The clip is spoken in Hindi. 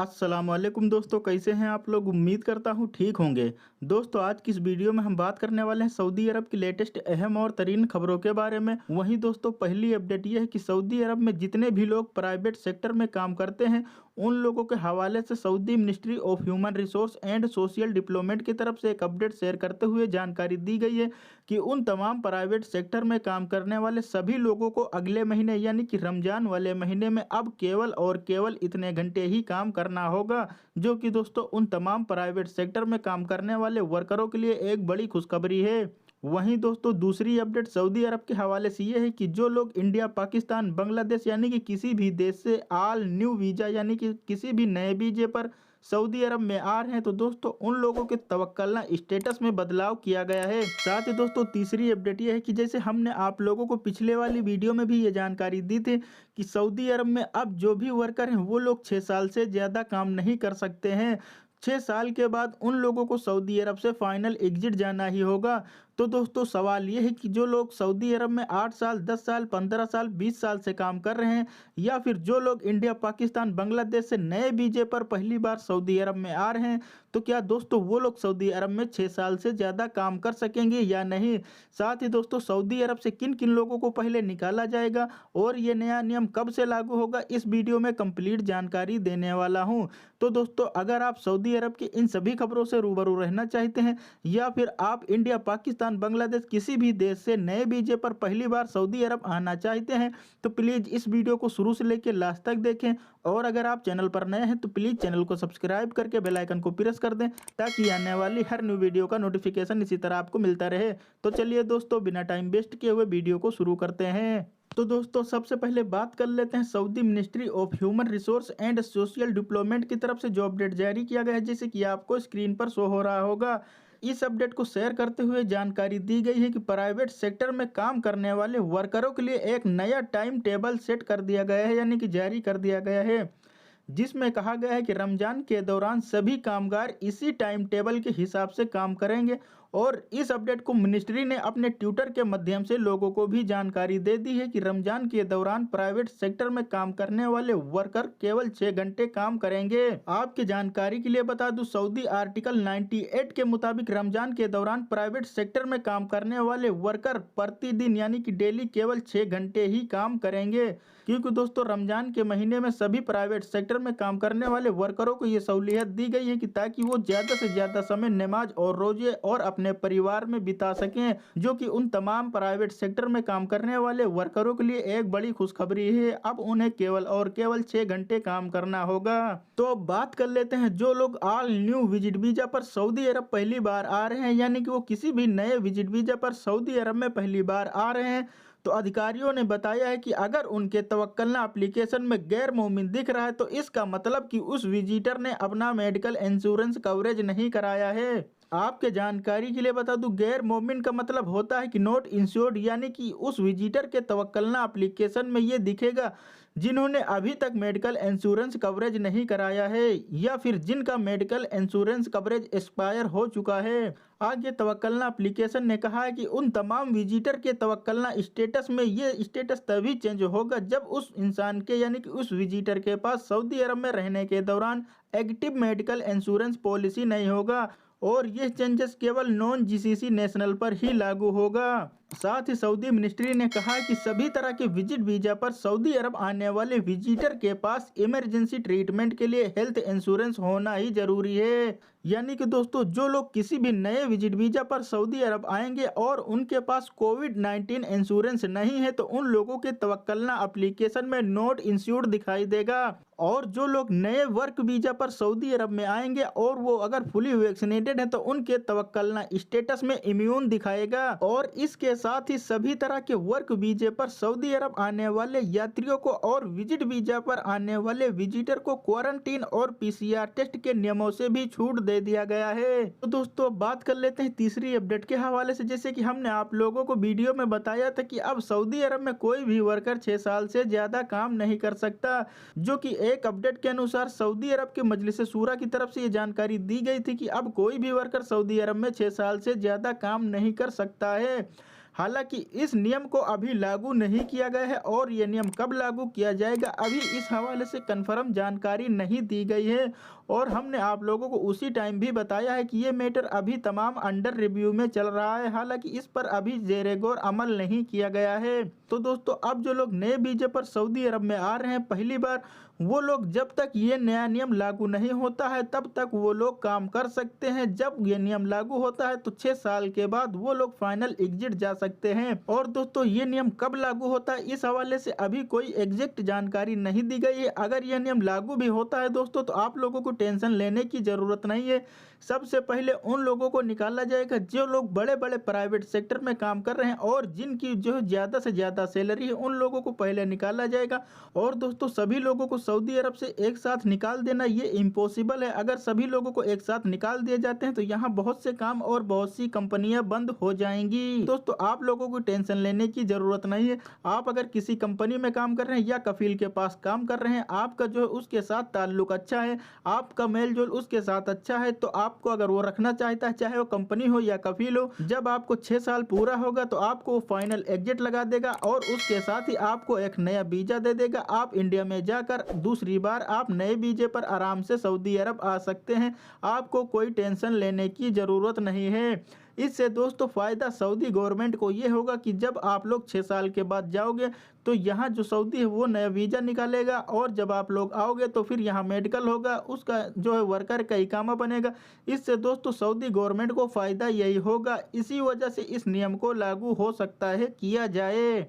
अस्सलाम वालेकुम दोस्तों, कैसे हैं आप लोग। उम्मीद करता हूँ ठीक होंगे। दोस्तों आज की इस वीडियो में हम बात करने वाले हैं सऊदी अरब की लेटेस्ट अहम और तरीन खबरों के बारे में। वहीं दोस्तों पहली अपडेट ये है कि सऊदी अरब में जितने भी लोग प्राइवेट सेक्टर में काम करते हैं उन लोगों के हवाले से Saudi ministry of human resource and social diplomat की तरफ से एक अपडेट शेयर करते हुए जानकारी दी गई है कि उन तमाम प्राइवेट सेक्टर में काम करने वाले सभी लोगों को अगले महीने यानी कि रमजान वाले महीने में अब केवल और केवल इतने घंटे ही काम करना होगा, जो कि दोस्तों उन तमाम प्राइवेट सेक्टर में काम करने वाले वर्करों के लिए एक बड़ी खुशखबरी है। वहीं दोस्तों दूसरी अपडेट सऊदी अरब के हवाले से ये है कि जो लोग इंडिया, पाकिस्तान, बांग्लादेश यानी कि किसी भी देश से ऑल न्यू वीज़ा यानी कि किसी भी नए वीजे पर सऊदी अरब में आ रहे हैं तो दोस्तों उन लोगों के तवक्कलना स्टेटस में बदलाव किया गया है। साथ ही दोस्तों तीसरी अपडेट ये है कि जैसे हमने आप लोगों को पिछले वाली वीडियो में भी ये जानकारी दी थी कि सऊदी अरब में अब जो भी वर्कर हैं वो लोग 6 साल से ज़्यादा काम नहीं कर सकते हैं। 6 साल के बाद उन लोगों को सऊदी अरब से फाइनल एग्जिट जाना ही होगा। तो दोस्तों सवाल ये है कि जो लोग सऊदी अरब में 8 साल, 10 साल, 15 साल, 20 साल से काम कर रहे हैं या फिर जो लोग इंडिया, पाकिस्तान, बांग्लादेश से नए वीजे पर पहली बार सऊदी अरब में आ रहे हैं तो क्या दोस्तों वो लोग सऊदी अरब में 6 साल से ज़्यादा काम कर सकेंगे या नहीं। साथ ही दोस्तों सऊदी अरब से किन किन लोगों को पहले निकाला जाएगा और ये नया नियम कब से लागू होगा, इस वीडियो में कंप्लीट जानकारी देने वाला हूँ। तो दोस्तों अगर आप सऊदी अरब की इन सभी खबरों से रूबरू रहना चाहते हैं या फिर आप इंडिया, पाकिस्तान, बांग्लादेश किसी भी देश से नए वीजे पर पहली बार सऊदी अरब आना चाहते हैं तो प्लीज़ इस वीडियो को शुरू से लेकर लास्ट तक देखें। और अगर आप चैनल पर नए हैं तो प्लीज़ चैनल को सब्सक्राइब करके बेल आइकन को प्रेस कर दें ताकि आने वाली हर न्यू वीडियो का नोटिफिकेशन इसी तरह आपको मिलता रहे। तो चलिए दोस्तों बिना टाइम वेस्ट किए हुए वीडियो को शुरू करते हैं। तो दोस्तों सबसे पहले बात कर लेते हैं Saudi ministry of human resource and social diplomat की तरफ से जो अपडेट जारी किया गया है, जैसे कि आपको स्क्रीन पर शो हो रहा होगा। इस अपडेट को शेयर करते हुए जानकारी दी गई है कि प्राइवेट सेक्टर में काम करने वाले वर्करों के लिए एक नया टाइम टेबल सेट कर दिया गया है यानी कि जारी कर दिया गया है, जिसमें कहा गया है कि रमजान के दौरान सभी कामगार इसी टाइम टेबल के हिसाब से काम करेंगे। और इस अपडेट को मिनिस्ट्री ने अपने ट्विटर के माध्यम से लोगों को भी जानकारी दे दी है कि रमजान के दौरान प्राइवेट सेक्टर में काम करने वाले वर्कर केवल 6 घंटे काम करेंगे। आपकी जानकारी के लिए बता दूं, सऊदी आर्टिकल 98 के मुताबिक रमजान के दौरान प्राइवेट सेक्टर में काम करने वाले वर्कर प्रतिदिन यानी कि डेली केवल 6 घंटे ही काम करेंगे, क्योंकि दोस्तों रमजान के महीने में सभी प्राइवेट सेक्टर में काम करने वाले वर्करों को ये सहूलियत दी गई है कि ताकि वो ज़्यादा से ज़्यादा समय नमाज और रोजे और अपने परिवार में बिता सकें, जो कि उन तमाम प्राइवेट सेक्टर में काम करने वाले वर्करों के लिए एक बड़ी खुशखबरी है। अब उन्हें केवल और केवल 6 घंटे काम करना होगा। तो अब बात कर लेते हैं जो लोग ऑल न्यू विजिट वीजा पर सऊदी अरब पहली बार आ रहे हैं यानी कि वो किसी भी नए विजिट वीजा पर सऊदी अरब में पहली बार आ रहे हैं तो अधिकारियों ने बताया है कि अगर उनके तवक्कलना एप्लीकेशन में गैर मोमिन दिख रहा है तो इसका मतलब कि उस विजिटर ने अपना मेडिकल इंश्योरेंस कवरेज नहीं कराया है। आपके जानकारी के लिए बता दूं, गैर मोमिन का मतलब होता है कि नॉट इंश्योर्ड, यानी कि उस विजिटर के तवक्कलना एप्लीकेशन में ये दिखेगा जिन्होंने अभी तक मेडिकल इंश्योरेंस कवरेज नहीं कराया है या फिर जिनका मेडिकल इंश्योरेंस कवरेज एक्सपायर हो चुका है। आगे तवक्कलना एप्लीकेशन ने कहा है कि उन तमाम विजिटर के तवक्कलना स्टेटस में ये स्टेटस तभी चेंज होगा जब उस इंसान के यानी कि उस विजिटर के पास सऊदी अरब में रहने के दौरान एक्टिव मेडिकल इंश्योरेंस पॉलिसी नहीं होगा और ये चेंजेस केवल नॉन जीसीसी नेशनल पर ही लागू होगा। साथ ही सऊदी मिनिस्ट्री ने कहा कि सभी तरह के विजिट वीजा पर सऊदी अरब आने वाले विजिटर के पास इमरजेंसी ट्रीटमेंट के लिए हेल्थ इंश्योरेंस होना ही जरूरी है। यानी कि दोस्तों जो लोग किसी भी नए विजिट वीजा पर सऊदी अरब आएंगे और उनके पास कोविड-19 इंश्योरेंस नहीं है तो उन लोगों के तवक्कलना एप्लीकेशन में नॉट इंश्योर्ड दिखाई देगा। और जो लोग नए वर्क वीजा पर सऊदी अरब में आएंगे और वो अगर फुली वैक्सीनेटेड है तो उनके तवक्कलना स्टेटस में इम्यून दिखाएगा। और इसके साथ ही सभी तरह के वर्क वीजे पर सऊदी अरब आने वाले यात्रियों को और विजिट वीजा पर आने वाले विजिटर को क्वारंटीन और पीसीआर टेस्ट के नियमों से भी छूट दे दिया गया है। तो दोस्तों बात कर लेते हैं तीसरी अपडेट के हवाले से, जैसे कि हमने आप लोगों को वीडियो में बताया था कि अब सऊदी अरब में कोई भी वर्कर 6 साल से ज्यादा काम नहीं कर सकता, जो कि एक अपडेट के अनुसार सऊदी अरब के मजलिस शूरा की तरफ से ये जानकारी दी गई थी कि अब कोई भी वर्कर सऊदी अरब में 6 साल से ज्यादा काम नहीं कर सकता है। हालांकि इस नियम को अभी लागू नहीं किया गया है और ये नियम कब लागू किया जाएगा अभी इस हवाले से कन्फर्म जानकारी नहीं दी गई है। और हमने आप लोगों को उसी टाइम भी बताया है कि ये मैटर अभी तमाम अंडर रिव्यू में चल रहा है, हालांकि इस पर अभी ज़ेरे गौर अमल नहीं किया गया है। तो दोस्तों अब जो लोग नए वीज़े पर सऊदी अरब में आ रहे हैं पहली बार, वो लोग जब तक ये नया नियम लागू नहीं होता है तब तक वो लोग काम कर सकते हैं। जब ये नियम लागू होता है तो 6 साल के बाद वो लोग फाइनल एग्जिट जा सकते हैं। और दोस्तों ये नियम कब लागू होता है इस हवाले से अभी कोई एग्जैक्ट जानकारी नहीं दी गई है। अगर यह नियम लागू भी होता है दोस्तों तो आप लोगों को टेंशन लेने की ज़रूरत नहीं है। सबसे पहले उन लोगों को निकाला जाएगा जो लोग बड़े बड़े प्राइवेट सेक्टर में काम कर रहे हैं और जिनकी जो ज़्यादा से ज़्यादा सैलरी है उन लोगों को पहले निकाला जाएगा। और दोस्तों सभी लोगों को सऊदी अरब से एक साथ निकाल देना ये इम्पॉसिबल है। अगर सभी लोगों को एक साथ निकाल दिए जाते हैं तो यहाँ बहुत से काम और बहुत सी कंपनियां बंद हो जाएंगी। दोस्तों आप लोगों को टेंशन लेने की ज़रूरत नहीं है। आप अगर किसी कंपनी में काम कर रहे हैं या कफील के पास काम कर रहे हैं, आपका जो है उसके साथ ताल्लुक अच्छा है, आपका मेल जोल उसके साथ अच्छा है, तो आपको अगर वो रखना चाहता है चाहे वो कंपनी हो या कफील हो, जब आपको 6 साल पूरा होगा तो आपको फाइनल एग्जिट लगा देगा और उसके साथ ही आपको एक नया वीज़ा दे देगा। आप इंडिया में जाकर दूसरी बार आप नए वीज़े पर आराम से सऊदी अरब आ सकते हैं। आपको कोई टेंशन लेने की ज़रूरत नहीं है। इससे दोस्तों फ़ायदा सऊदी गवर्नमेंट को ये होगा कि जब आप लोग 6 साल के बाद जाओगे तो यहाँ जो सऊदी है वो नया वीज़ा निकालेगा और जब आप लोग आओगे तो फिर यहाँ मेडिकल होगा, उसका जो है वर्कर का इकामा बनेगा। इससे दोस्तों सऊदी गवर्नमेंट को फ़ायदा यही होगा। इसी वजह से इस नियम को लागू हो सकता है किया जाए।